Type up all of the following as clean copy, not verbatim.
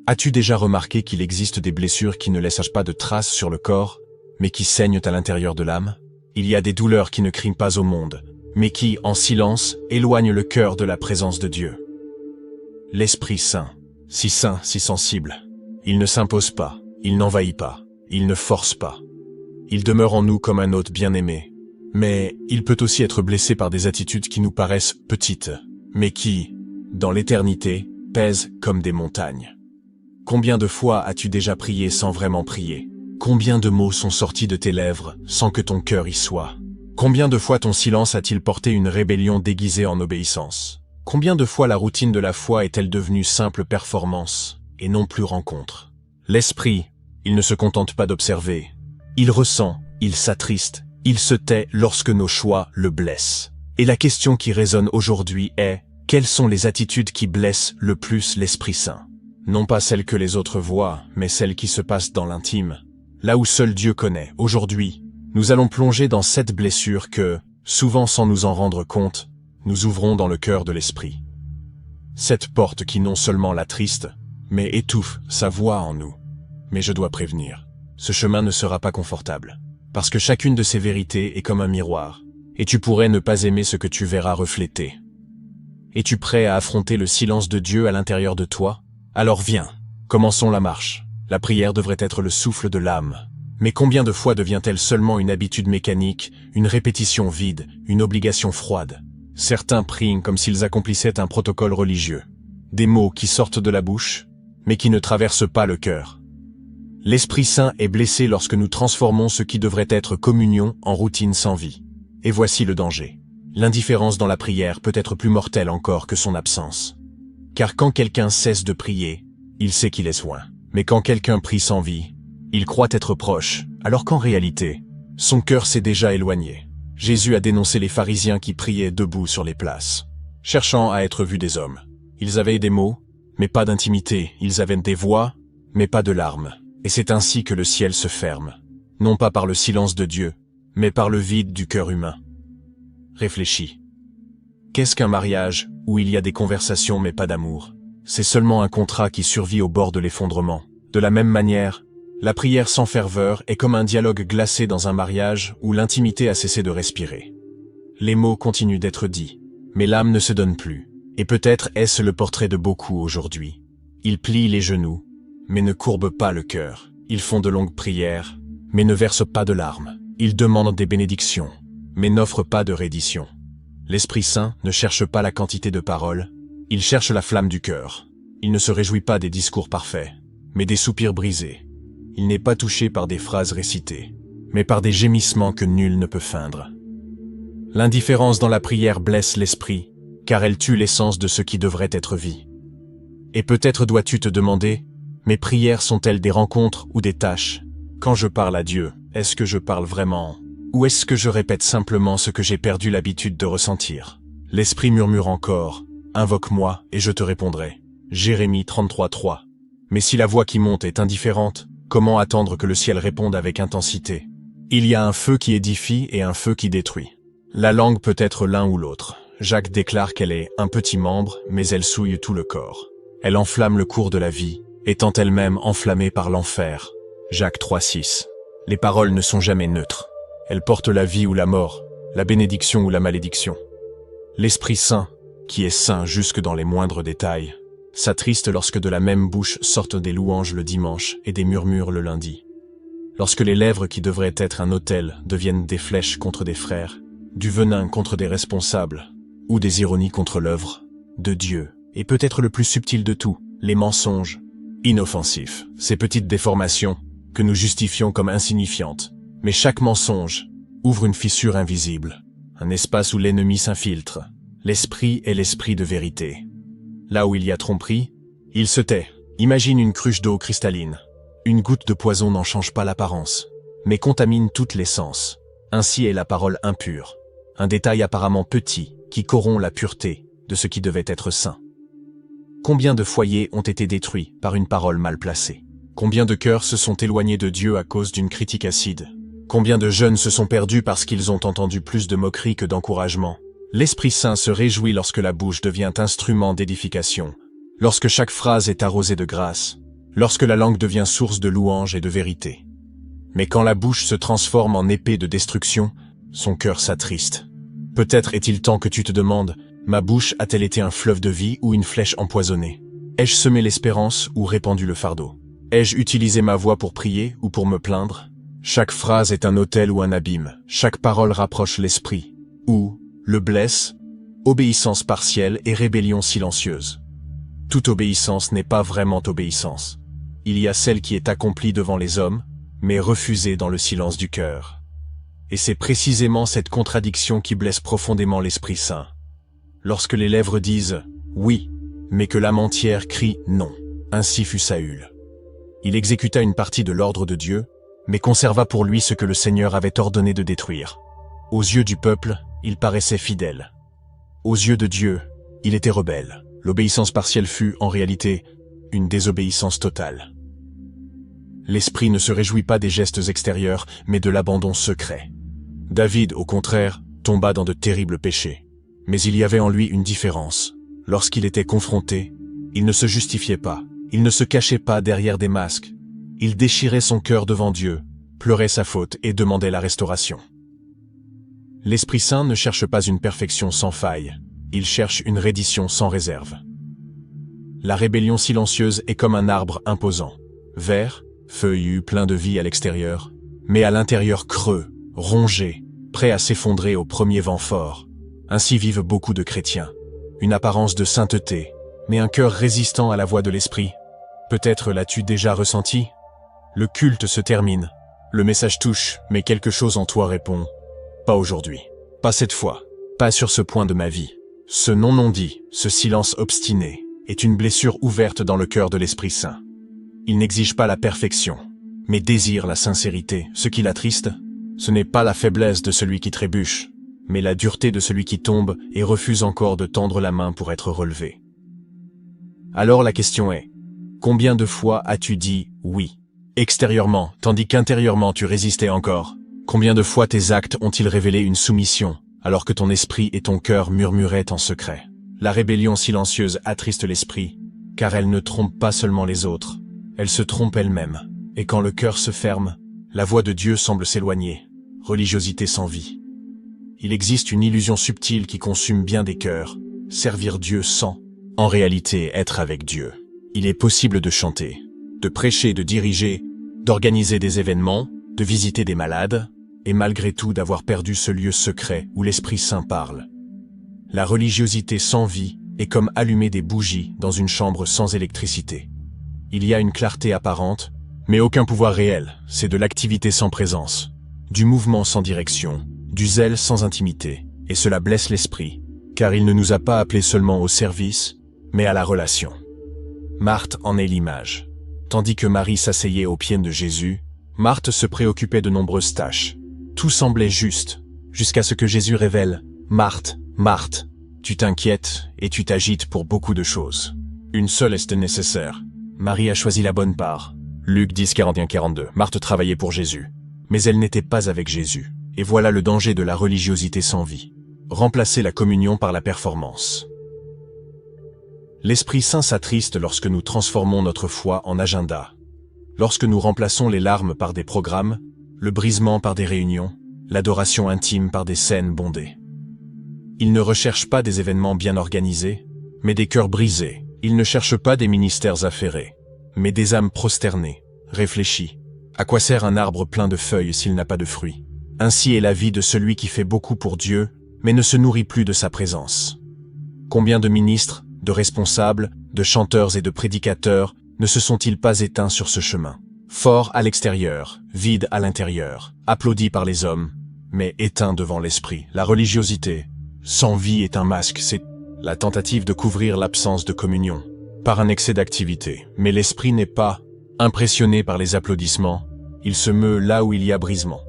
As-tu déjà remarqué qu'il existe des blessures qui ne laissent pas de traces sur le corps, mais qui saignent à l'intérieur de l'âme? Il y a des douleurs qui ne crient pas au monde, mais qui, en silence, éloignent le cœur de la présence de Dieu. L'Esprit Saint, si saint, si sensible, il ne s'impose pas, il n'envahit pas, il ne force pas. Il demeure en nous comme un hôte bien-aimé, mais il peut aussi être blessé par des attitudes qui nous paraissent petites, mais qui, dans l'éternité, pèsent comme des montagnes. Combien de fois as-tu déjà prié sans vraiment prier? Combien de mots sont sortis de tes lèvres sans que ton cœur y soit? Combien de fois ton silence a-t-il porté une rébellion déguisée en obéissance? Combien de fois la routine de la foi est-elle devenue simple performance et non plus rencontre? L'esprit, il ne se contente pas d'observer. Il ressent, il s'attriste, il se tait lorsque nos choix le blessent. Et la question qui résonne aujourd'hui est, quelles sont les attitudes qui blessent le plus l'Esprit Saint? Non pas celles que les autres voient, mais celles qui se passent dans l'intime. Là où seul Dieu connaît. Aujourd'hui, nous allons plonger dans cette blessure que, souvent sans nous en rendre compte, nous ouvrons dans le cœur de l'Esprit. Cette porte qui non seulement l'attriste, mais étouffe sa voix en nous. Mais je dois prévenir, ce chemin ne sera pas confortable, parce que chacune de ces vérités est comme un miroir, et tu pourrais ne pas aimer ce que tu verras refléter. Es-tu prêt à affronter le silence de Dieu à l'intérieur de toi? Alors viens, commençons la marche. La prière devrait être le souffle de l'âme. Mais combien de fois devient-elle seulement une habitude mécanique, une répétition vide, une obligation froide? Certains prient comme s'ils accomplissaient un protocole religieux. Des mots qui sortent de la bouche, mais qui ne traversent pas le cœur. L'Esprit Saint est blessé lorsque nous transformons ce qui devrait être communion en routine sans vie. Et voici le danger. L'indifférence dans la prière peut être plus mortelle encore que son absence. Car quand quelqu'un cesse de prier, il sait qu'il est loin. Mais quand quelqu'un prie sans vie, il croit être proche, alors qu'en réalité, son cœur s'est déjà éloigné. Jésus a dénoncé les pharisiens qui priaient debout sur les places, cherchant à être vus des hommes. Ils avaient des mots, mais pas d'intimité. Ils avaient des voix, mais pas de larmes. Et c'est ainsi que le ciel se ferme, non pas par le silence de Dieu, mais par le vide du cœur humain. Réfléchis. Qu'est-ce qu'un mariage où il y a des conversations mais pas d'amour? C'est seulement un contrat qui survit au bord de l'effondrement. De la même manière, la prière sans ferveur est comme un dialogue glacé dans un mariage où l'intimité a cessé de respirer. Les mots continuent d'être dits, mais l'âme ne se donne plus. Et peut-être est-ce le portrait de beaucoup aujourd'hui. Ils plient les genoux, mais ne courbent pas le cœur. Ils font de longues prières, mais ne versent pas de larmes. Ils demandent des bénédictions, mais n'offrent pas de reddition. L'Esprit Saint ne cherche pas la quantité de paroles, il cherche la flamme du cœur. Il ne se réjouit pas des discours parfaits, mais des soupirs brisés. Il n'est pas touché par des phrases récitées, mais par des gémissements que nul ne peut feindre. L'indifférence dans la prière blesse l'esprit, car elle tue l'essence de ce qui devrait être vie. Et peut-être dois-tu te demander, mes prières sont-elles des rencontres ou des tâches? Quand je parle à Dieu, est-ce que je parle vraiment? Ou est-ce que je répète simplement ce que j'ai perdu l'habitude de ressentir? L'esprit murmure encore, invoque-moi et je te répondrai. Jérémie 33:3. Mais si la voix qui monte est indifférente, comment attendre que le ciel réponde avec intensité? Il y a un feu qui édifie et un feu qui détruit. La langue peut être l'un ou l'autre. Jacques déclare qu'elle est un petit membre, mais elle souille tout le corps. Elle enflamme le cours de la vie, étant elle-même enflammée par l'enfer. Jacques 3:6. Les paroles ne sont jamais neutres. Elles portent la vie ou la mort, la bénédiction ou la malédiction. L'Esprit Saint, qui est saint jusque dans les moindres détails, s'attriste lorsque de la même bouche sortent des louanges le dimanche et des murmures le lundi. Lorsque les lèvres qui devraient être un autel deviennent des flèches contre des frères, du venin contre des responsables, ou des ironies contre l'œuvre de Dieu, et peut-être le plus subtil de tout, les mensonges inoffensifs, ces petites déformations que nous justifions comme insignifiantes. Mais chaque mensonge ouvre une fissure invisible, un espace où l'ennemi s'infiltre. L'esprit est l'esprit de vérité. Là où il y a tromperie, il se tait. Imagine une cruche d'eau cristalline. Une goutte de poison n'en change pas l'apparence, mais contamine toute l'essence. Ainsi est la parole impure, un détail apparemment petit qui corrompt la pureté de ce qui devait être saint. Combien de foyers ont été détruits par une parole mal placée? Combien de cœurs se sont éloignés de Dieu à cause d'une critique acide? Combien de jeunes se sont perdus parce qu'ils ont entendu plus de moqueries que d'encouragement? L'Esprit Saint se réjouit lorsque la bouche devient instrument d'édification, lorsque chaque phrase est arrosée de grâce, lorsque la langue devient source de louange et de vérité. Mais quand la bouche se transforme en épée de destruction, son cœur s'attriste. Peut-être est-il temps que tu te demandes, ma bouche a-t-elle été un fleuve de vie ou une flèche empoisonnée? Ai-je semé l'espérance ou répandu le fardeau? Ai-je utilisé ma voix pour prier ou pour me plaindre? Chaque phrase est un autel ou un abîme, chaque parole rapproche l'esprit, ou le blesse, obéissance partielle et rébellion silencieuse. Toute obéissance n'est pas vraiment obéissance. Il y a celle qui est accomplie devant les hommes, mais refusée dans le silence du cœur. Et c'est précisément cette contradiction qui blesse profondément l'Esprit Saint. Lorsque les lèvres disent « oui », mais que l'âme entière crie « non ». Ainsi fut Saül. Il exécuta une partie de l'ordre de Dieu, mais conserva pour lui ce que le Seigneur avait ordonné de détruire. Aux yeux du peuple, il paraissait fidèle. Aux yeux de Dieu, il était rebelle. L'obéissance partielle fut, en réalité, une désobéissance totale. L'esprit ne se réjouit pas des gestes extérieurs, mais de l'abandon secret. David, au contraire, tomba dans de terribles péchés. Mais il y avait en lui une différence. Lorsqu'il était confronté, il ne se justifiait pas, il ne se cachait pas derrière des masques. Il déchirait son cœur devant Dieu, pleurait sa faute et demandait la restauration. L'Esprit Saint ne cherche pas une perfection sans faille, il cherche une reddition sans réserve. La rébellion silencieuse est comme un arbre imposant, vert, feuillu, plein de vie à l'extérieur, mais à l'intérieur creux, rongé, prêt à s'effondrer au premier vent fort. Ainsi vivent beaucoup de chrétiens. Une apparence de sainteté, mais un cœur résistant à la voix de l'Esprit. Peut-être l'as-tu déjà ressenti? Le culte se termine. Le message touche, mais quelque chose en toi répond. Pas aujourd'hui. Pas cette fois. Pas sur ce point de ma vie. Ce non dit, ce silence obstiné, est une blessure ouverte dans le cœur de l'Esprit Saint. Il n'exige pas la perfection, mais désire la sincérité. Ce qui l'attriste, ce n'est pas la faiblesse de celui qui trébuche, mais la dureté de celui qui tombe et refuse encore de tendre la main pour être relevé. Alors la question est, combien de fois as-tu dit oui, extérieurement, tandis qu'intérieurement tu résistais encore? Combien de fois tes actes ont-ils révélé une soumission, alors que ton esprit et ton cœur murmuraient en secret? La rébellion silencieuse attriste l'esprit, car elle ne trompe pas seulement les autres, elle se trompe elle-même. Et quand le cœur se ferme, la voix de Dieu semble s'éloigner, religiosité sans vie. Il existe une illusion subtile qui consume bien des cœurs, servir Dieu sans, en réalité, être avec Dieu. Il est possible de chanter, de prêcher, de diriger, d'organiser des événements, de visiter des malades, et malgré tout d'avoir perdu ce lieu secret où l'Esprit Saint parle. La religiosité sans vie est comme allumer des bougies dans une chambre sans électricité. Il y a une clarté apparente, mais aucun pouvoir réel, c'est de l'activité sans présence, du mouvement sans direction, du zèle sans intimité, et cela blesse l'esprit, car il ne nous a pas appelés seulement au service, mais à la relation. Marthe en est l'image. Tandis que Marie s'asseyait aux pieds de Jésus, Marthe se préoccupait de nombreuses tâches. Tout semblait juste, jusqu'à ce que Jésus révèle « Marthe, Marthe, tu t'inquiètes et tu t'agites pour beaucoup de choses. Une seule est nécessaire. Marie a choisi la bonne part. » Luc 10, 41-42. Marthe travaillait pour Jésus, mais elle n'était pas avec Jésus. Et voilà le danger de la religiosité sans vie. Remplacer la communion par la performance. L'Esprit Saint s'attriste lorsque nous transformons notre foi en agenda. Lorsque nous remplaçons les larmes par des programmes, le brisement par des réunions, l'adoration intime par des scènes bondées. Il ne recherche pas des événements bien organisés, mais des cœurs brisés. Il ne cherche pas des ministères affairés, mais des âmes prosternées, réfléchies. À quoi sert un arbre plein de feuilles s'il n'a pas de fruits? Ainsi est la vie de celui qui fait beaucoup pour Dieu, mais ne se nourrit plus de sa présence. Combien de ministres, de responsables, de chanteurs et de prédicateurs ne se sont-ils pas éteints sur ce chemin? Forts à l'extérieur, vides à l'intérieur, applaudis par les hommes, mais éteints devant l'esprit. La religiosité, sans vie, est un masque, c'est la tentative de couvrir l'absence de communion, par un excès d'activité. Mais l'esprit n'est pas impressionné par les applaudissements, il se meut là où il y a brisement.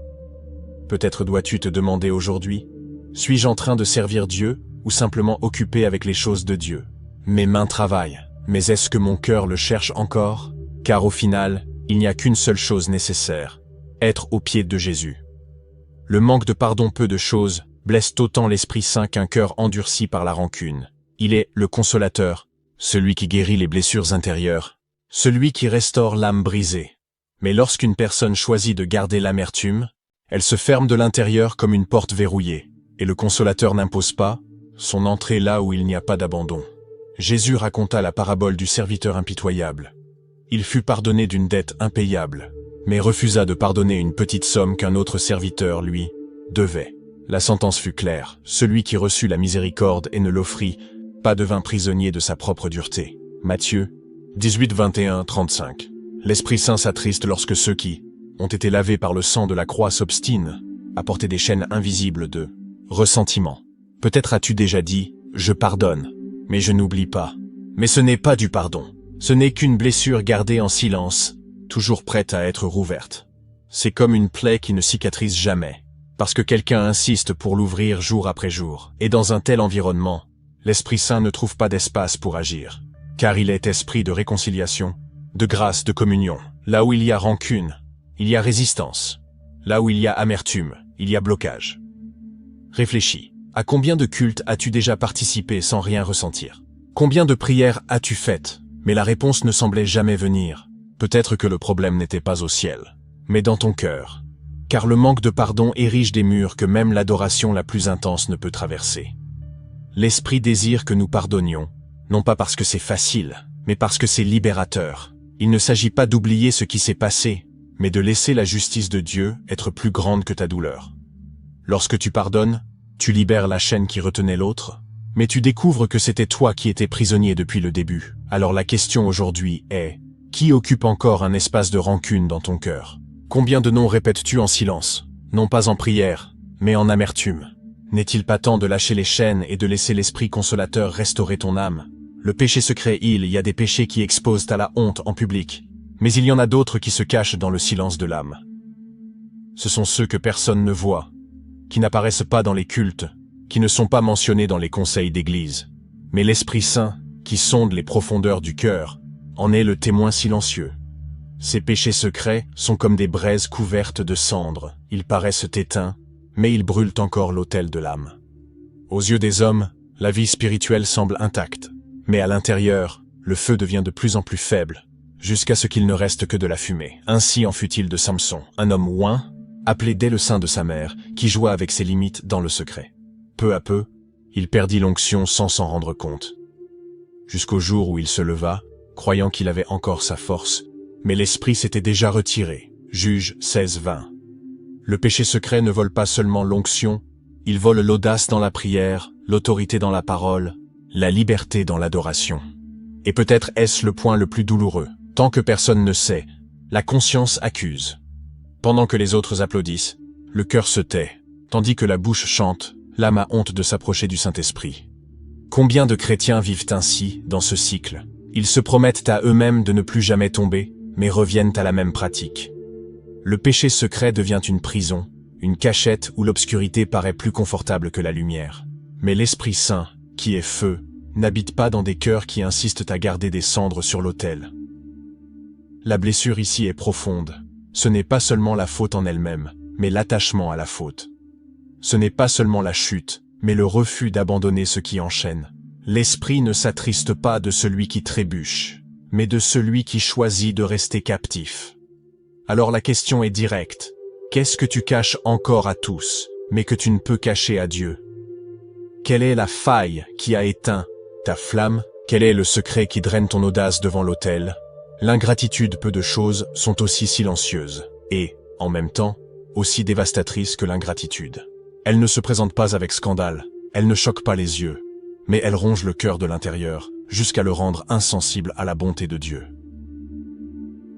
Peut-être dois-tu te demander aujourd'hui, suis-je en train de servir Dieu ou simplement occupé avec les choses de Dieu? Mes mains travaillent, mais est-ce que mon cœur le cherche encore? Car au final, il n'y a qu'une seule chose nécessaire, être aux pieds de Jésus. Le manque de pardon peu de choses blesse autant l'Esprit Saint qu'un cœur endurci par la rancune. Il est le consolateur, celui qui guérit les blessures intérieures, celui qui restaure l'âme brisée. Mais lorsqu'une personne choisit de garder l'amertume, elle se ferme de l'intérieur comme une porte verrouillée, et le consolateur n'impose pas son entrée là où il n'y a pas d'abandon. Jésus raconta la parabole du serviteur impitoyable. Il fut pardonné d'une dette impayable, mais refusa de pardonner une petite somme qu'un autre serviteur, lui, devait. La sentence fut claire, celui qui reçut la miséricorde et ne l'offrit pas devint prisonnier de sa propre dureté. Matthieu 18, 21, 35. L'Esprit Saint s'attriste lorsque ceux qui ont été lavés par le sang de la croix s'obstinent à porter des chaînes invisibles de ressentiment. Peut-être as-tu déjà dit « je pardonne », mais je n'oublie pas. Mais ce n'est pas du pardon. Ce n'est qu'une blessure gardée en silence, toujours prête à être rouverte. C'est comme une plaie qui ne cicatrise jamais, parce que quelqu'un insiste pour l'ouvrir jour après jour. Et dans un tel environnement, l'Esprit Saint ne trouve pas d'espace pour agir, car il est esprit de réconciliation, de grâce, de communion. Là où il y a rancune, il y a résistance. Là où il y a amertume, il y a blocage. Réfléchis. À combien de cultes as-tu déjà participé sans rien ressentir? Combien de prières as-tu faites, mais la réponse ne semblait jamais venir? Peut-être que le problème n'était pas au ciel, mais dans ton cœur. Car le manque de pardon érige des murs que même l'adoration la plus intense ne peut traverser. L'Esprit désire que nous pardonnions, non pas parce que c'est facile, mais parce que c'est libérateur. Il ne s'agit pas d'oublier ce qui s'est passé, mais de laisser la justice de Dieu être plus grande que ta douleur. Lorsque tu pardonnes, tu libères la chaîne qui retenait l'autre, mais tu découvres que c'était toi qui étais prisonnier depuis le début. Alors la question aujourd'hui est, qui occupe encore un espace de rancune dans ton cœur? Combien de noms répètes-tu en silence, non pas en prière, mais en amertume? N'est-il pas temps de lâcher les chaînes et de laisser l'Esprit consolateur restaurer ton âme? Le péché secret, il y a des péchés qui exposent à la honte en public, mais il y en a d'autres qui se cachent dans le silence de l'âme. Ce sont ceux que personne ne voit, qui n'apparaissent pas dans les cultes, qui ne sont pas mentionnés dans les conseils d'église. Mais l'Esprit Saint, qui sonde les profondeurs du cœur, en est le témoin silencieux. Ces péchés secrets sont comme des braises couvertes de cendres. Ils paraissent éteints, mais ils brûlent encore l'autel de l'âme. Aux yeux des hommes, la vie spirituelle semble intacte, mais à l'intérieur, le feu devient de plus en plus faible, jusqu'à ce qu'il ne reste que de la fumée. Ainsi en fut-il de Samson, un homme oint, appelé dès le sein de sa mère, qui joua avec ses limites dans le secret. Peu à peu, il perdit l'onction sans s'en rendre compte. Jusqu'au jour où il se leva, croyant qu'il avait encore sa force, mais l'esprit s'était déjà retiré. Juge 16, 20. Le péché secret ne vole pas seulement l'onction, il vole l'audace dans la prière, l'autorité dans la parole, la liberté dans l'adoration. Et peut-être est-ce le point le plus douloureux. Tant que personne ne sait, la conscience accuse. Pendant que les autres applaudissent, le cœur se tait, tandis que la bouche chante, l'âme a honte de s'approcher du Saint-Esprit. Combien de chrétiens vivent ainsi, dans ce cycle? Ils se promettent à eux-mêmes de ne plus jamais tomber, mais reviennent à la même pratique. Le péché secret devient une prison, une cachette où l'obscurité paraît plus confortable que la lumière. Mais l'Esprit Saint, qui est feu, n'habite pas dans des cœurs qui insistent à garder des cendres sur l'autel. La blessure ici est profonde. Ce n'est pas seulement la faute en elle-même, mais l'attachement à la faute. Ce n'est pas seulement la chute, mais le refus d'abandonner ce qui enchaîne. L'esprit ne s'attriste pas de celui qui trébuche, mais de celui qui choisit de rester captif. Alors la question est directe. Qu'est-ce que tu caches encore à tous, mais que tu ne peux cacher à Dieu? Quelle est la faille qui a éteint ta flamme? Quel est le secret qui draine ton audace devant l'autel? L'ingratitude, peu de choses, sont aussi silencieuses, et, en même temps, aussi dévastatrices que l'ingratitude. Elle ne se présente pas avec scandale, elle ne choque pas les yeux, mais elle ronge le cœur de l'intérieur, jusqu'à le rendre insensible à la bonté de Dieu.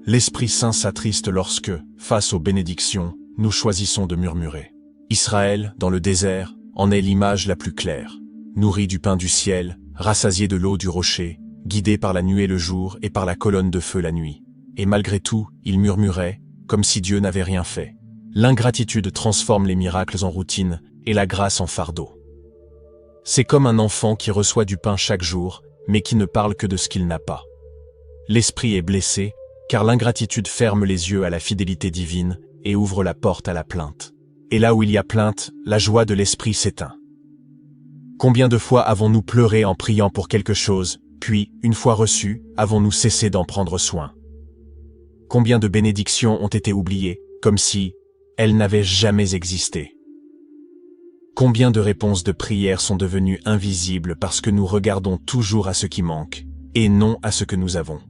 L'Esprit Saint s'attriste lorsque, face aux bénédictions, nous choisissons de murmurer. Israël, dans le désert, en est l'image la plus claire. Nourri du pain du ciel, rassasié de l'eau du rocher, guidé par la nuée le jour et par la colonne de feu la nuit. Et malgré tout, il murmurait, comme si Dieu n'avait rien fait. L'ingratitude transforme les miracles en routine et la grâce en fardeau. C'est comme un enfant qui reçoit du pain chaque jour, mais qui ne parle que de ce qu'il n'a pas. L'esprit est blessé, car l'ingratitude ferme les yeux à la fidélité divine et ouvre la porte à la plainte. Et là où il y a plainte, la joie de l'esprit s'éteint. Combien de fois avons-nous pleuré en priant pour quelque chose, Puis, une fois reçus, avons-nous cessé d'en prendre soin? Combien de bénédictions ont été oubliées, comme si elles n'avaient jamais existé? Combien de réponses de prières sont devenues invisibles parce que nous regardons toujours à ce qui manque, et non à ce que nous avons?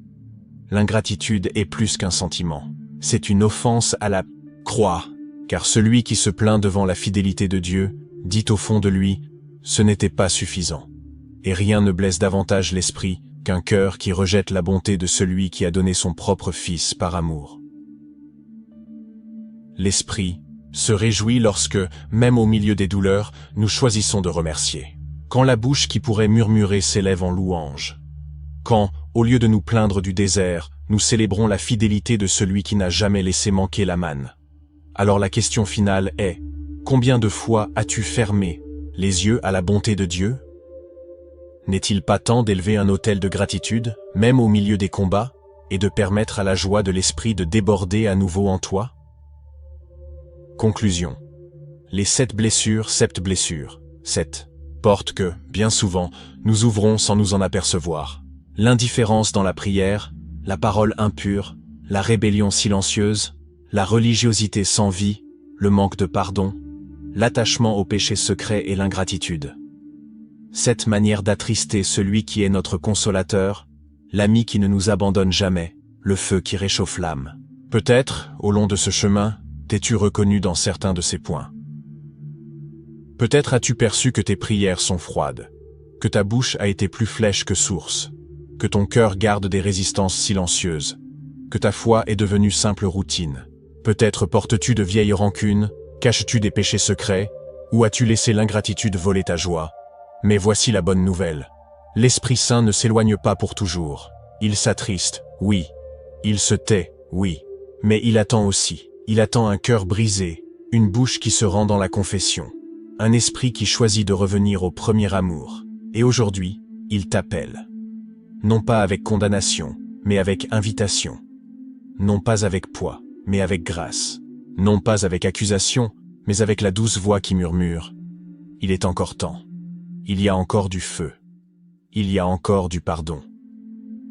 L'ingratitude est plus qu'un sentiment. C'est une offense à la croix, car celui qui se plaint devant la fidélité de Dieu, dit au fond de lui, ce n'était pas suffisant. Et rien ne blesse davantage l'esprit qu'un cœur qui rejette la bonté de celui qui a donné son propre Fils par amour. L'esprit se réjouit lorsque, même au milieu des douleurs, nous choisissons de remercier. Quand la bouche qui pourrait murmurer s'élève en louange. Quand, au lieu de nous plaindre du désert, nous célébrons la fidélité de celui qui n'a jamais laissé manquer la manne. Alors la question finale est, combien de fois as-tu fermé les yeux à la bonté de Dieu? N'est-il pas temps d'élever un autel de gratitude, même au milieu des combats, et de permettre à la joie de l'esprit de déborder à nouveau en toi? Conclusion. Les 7 blessures, 7 blessures, 7 portes que, bien souvent, nous ouvrons sans nous en apercevoir. L'indifférence dans la prière, la parole impure, la rébellion silencieuse, la religiosité sans vie, le manque de pardon, l'attachement au péché secret et l'ingratitude. 7 manières d'attrister celui qui est notre consolateur, l'ami qui ne nous abandonne jamais, le feu qui réchauffe l'âme. Peut-être, au long de ce chemin, t'es-tu reconnu dans certains de ces points. Peut-être as-tu perçu que tes prières sont froides, que ta bouche a été plus flèche que source, que ton cœur garde des résistances silencieuses, que ta foi est devenue simple routine. Peut-être portes-tu de vieilles rancunes, caches-tu des péchés secrets, ou as-tu laissé l'ingratitude voler ta joie? Mais voici la bonne nouvelle. L'Esprit Saint ne s'éloigne pas pour toujours. Il s'attriste, oui. Il se tait, oui. Mais il attend aussi. Il attend un cœur brisé, une bouche qui se rend dans la confession, un esprit qui choisit de revenir au premier amour. Et aujourd'hui, il t'appelle. Non pas avec condamnation, mais avec invitation. Non pas avec poids, mais avec grâce. Non pas avec accusation, mais avec la douce voix qui murmure. Il est encore temps. Il y a encore du feu. Il y a encore du pardon.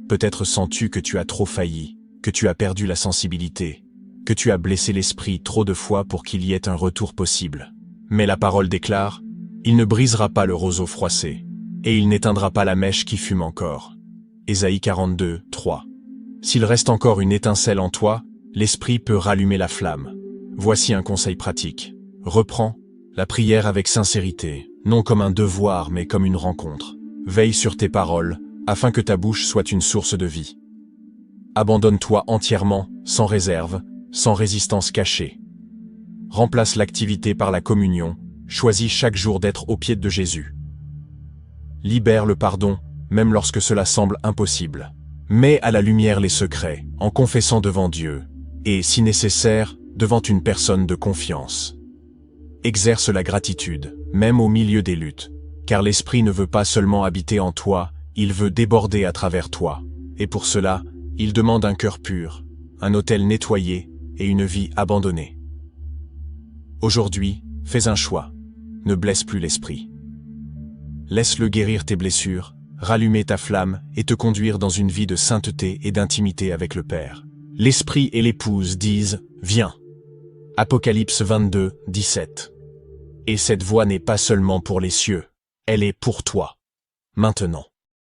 Peut-être sens-tu que tu as trop failli, que tu as perdu la sensibilité, que tu as blessé l'esprit trop de fois pour qu'il y ait un retour possible. Mais la parole déclare, il ne brisera pas le roseau froissé, et il n'éteindra pas la mèche qui fume encore. Ésaïe 42, 3. S'il reste encore une étincelle en toi, l'esprit peut rallumer la flamme. Voici un conseil pratique. Reprends la prière avec sincérité, non comme un devoir mais comme une rencontre. Veille sur tes paroles, afin que ta bouche soit une source de vie. Abandonne-toi entièrement, sans réserve, sans résistance cachée. Remplace l'activité par la communion, choisis chaque jour d'être aux pieds de Jésus. Libère le pardon, même lorsque cela semble impossible. Mets à la lumière les secrets, en confessant devant Dieu, et, si nécessaire, devant une personne de confiance. Exerce la gratitude, même au milieu des luttes, car l'Esprit ne veut pas seulement habiter en toi, il veut déborder à travers toi, et pour cela, il demande un cœur pur, un autel nettoyé et une vie abandonnée. Aujourd'hui, fais un choix, ne blesse plus l'Esprit. Laisse-le guérir tes blessures, rallumer ta flamme et te conduire dans une vie de sainteté et d'intimité avec le Père. L'Esprit et l'épouse disent « Viens ». Apocalypse 22, 17. Et cette voix n'est pas seulement pour les cieux, elle est pour toi, maintenant.